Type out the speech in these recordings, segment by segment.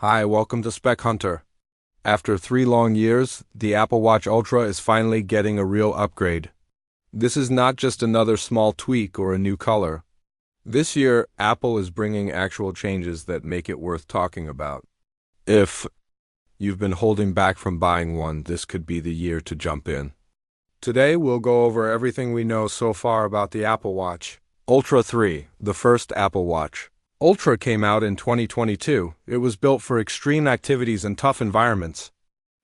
Hi, welcome to Spec Hunter. After 3 long years, the Apple Watch Ultra is finally getting a real upgrade. This is not just another small tweak or a new color. This year, Apple is bringing actual changes that make it worth talking about. If you've been holding back from buying one, this could be the year to jump in. Today, we'll go over everything we know so far about the Apple Watch Ultra 3, the first Apple Watch. Ultra came out in 2022. It was built for extreme activities and tough environments.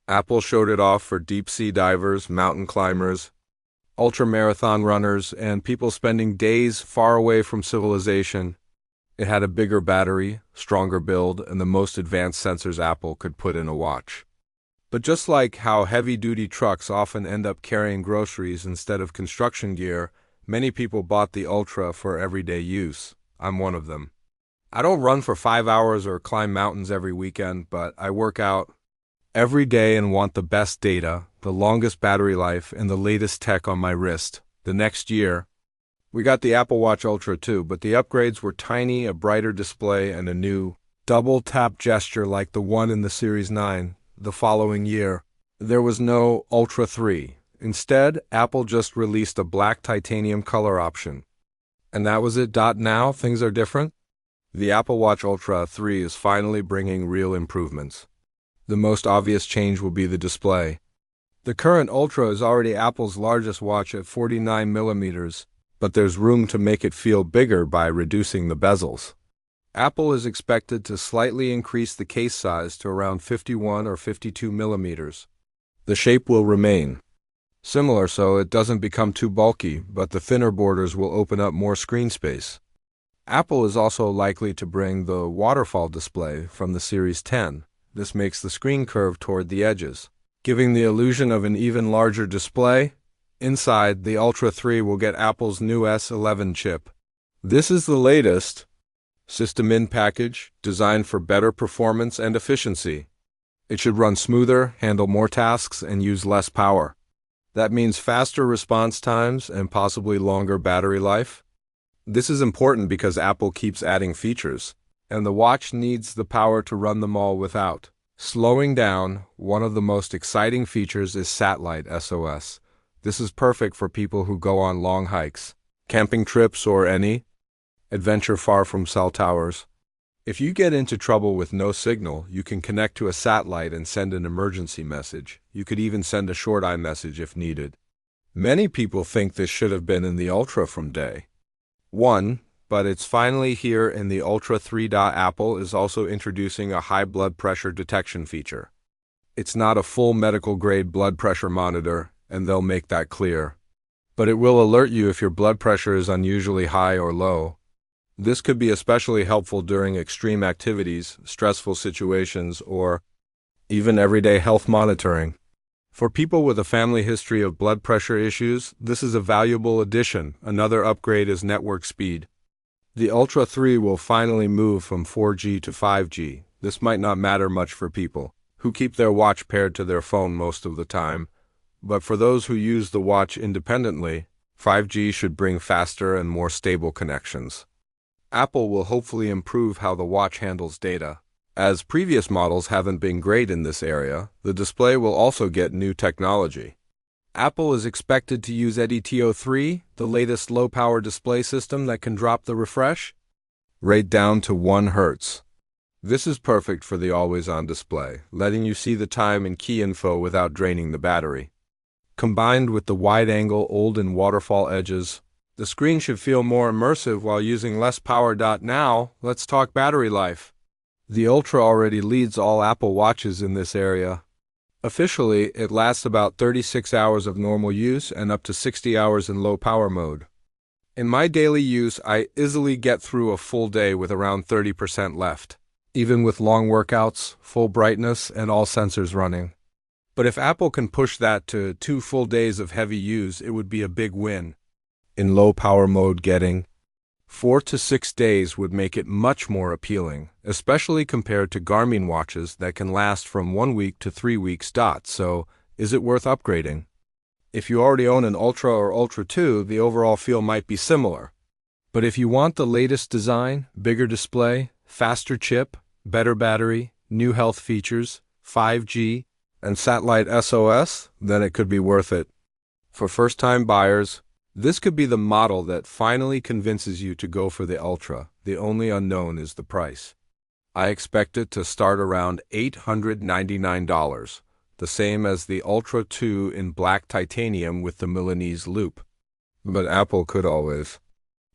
Apple showed it off for deep-sea divers, mountain climbers, ultra-marathon runners, and people spending days far away from civilization. It had a bigger battery, stronger build, and the most advanced sensors Apple could put in a watch. But just like how heavy-duty trucks often end up carrying groceries instead of construction gear, many people bought the Ultra for everyday use. I'm one of them. I don't run for 5 hours or climb mountains every weekend, but I work out every day and want the best data, the longest battery life, and the latest tech on my wrist. The next year, we got the Apple Watch Ultra 2, but the upgrades were tiny, a brighter display, and a new double-tap gesture like the one in the Series 9. The following year, there was no Ultra 3. Instead, Apple just released a black titanium color option. And that was it. Now, things are different. The Apple Watch Ultra 3 is finally bringing real improvements. The most obvious change will be the display. The current Ultra is already Apple's largest watch at 49 millimeters, but there's room to make it feel bigger by reducing the bezels. Apple is expected to slightly increase the case size to around 51 or 52 millimeters. The shape will remain similar so it doesn't become too bulky, but the thinner borders will open up more screen space. Apple is also likely to bring the waterfall display from the Series 10. This makes the screen curve toward the edges, giving the illusion of an even larger display. Inside, the Ultra 3 will get Apple's new S11 chip. This is the latest system-in package, designed for better performance and efficiency. It should run smoother, handle more tasks, and use less power. That means faster response times and possibly longer battery life. This is important because Apple keeps adding features, and the watch needs the power to run them all without slowing down. One of the most exciting features is Satellite SOS. This is perfect for people who go on long hikes, camping trips, or any adventure far from cell towers. If you get into trouble with no signal, you can connect to a satellite and send an emergency message. You could even send a short iMessage if needed. Many people think this should have been in the Ultra from day 1, but it's finally here in the Ultra 3. Apple is also introducing a high blood pressure detection feature. It's not a full medical-grade blood pressure monitor, and they'll make that clear. But it will alert you if your blood pressure is unusually high or low. This could be especially helpful during extreme activities, stressful situations, or even everyday health monitoring. For people with a family history of blood pressure issues, this is a valuable addition. Another upgrade is network speed. The Ultra 3 will finally move from 4G to 5G. This might not matter much for people who keep their watch paired to their phone most of the time, but for those who use the watch independently, 5G should bring faster and more stable connections. Apple will hopefully improve how the watch handles data. As previous models haven't been great in this area, the display will also get new technology. Apple is expected to use EDTO3, the latest low-power display system that can drop the refresh rate down to 1 Hz. This is perfect for the always-on display, letting you see the time and key info without draining the battery. Combined with the wide-angle old and waterfall edges, the screen should feel more immersive while using less power. Now, let's talk battery life. The Ultra already leads all Apple Watches in this area. Officially, it lasts about 36 hours of normal use and up to 60 hours in low power mode. In my daily use, I easily get through a full day with around 30% left, even with long workouts, full brightness, and all sensors running. But if Apple can push that to 2 full days of heavy use, it would be a big win. In low power mode, getting 4 to 6 days would make it much more appealing, especially compared to Garmin watches that can last from 1 week to 3 weeks. So, is it worth upgrading? If you already own an Ultra or Ultra 2, the overall feel might be similar. But if you want the latest design, bigger display, faster chip, better battery, new health features, 5G, and satellite SOS, then it could be worth it. For first-time buyers, this could be the model that finally convinces you to go for the Ultra. The only unknown is the price. I expect it to start around $899, the same as the Ultra 2 in black titanium with the Milanese loop. But Apple could always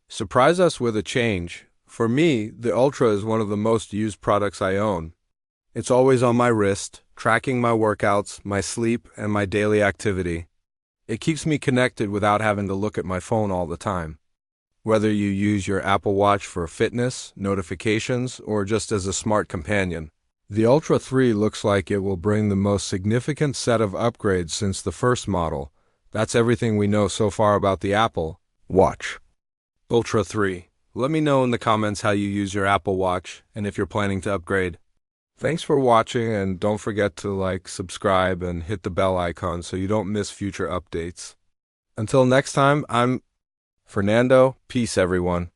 surprise us with a change. For me, the Ultra is one of the most used products I own. It's always on my wrist, tracking my workouts, my sleep, and my daily activity. It keeps me connected without having to look at my phone all the time. Whether you use your Apple Watch for fitness, notifications, or just as a smart companion, the Ultra 3 looks like it will bring the most significant set of upgrades since the first model. That's everything we know so far about the Apple Watch Ultra 3. Let me know in the comments how you use your Apple Watch and if you're planning to upgrade. Thanks for watching, and don't forget to like, subscribe, and hit the bell icon so you don't miss future updates. Until next time, I'm Fernando. Peace, everyone.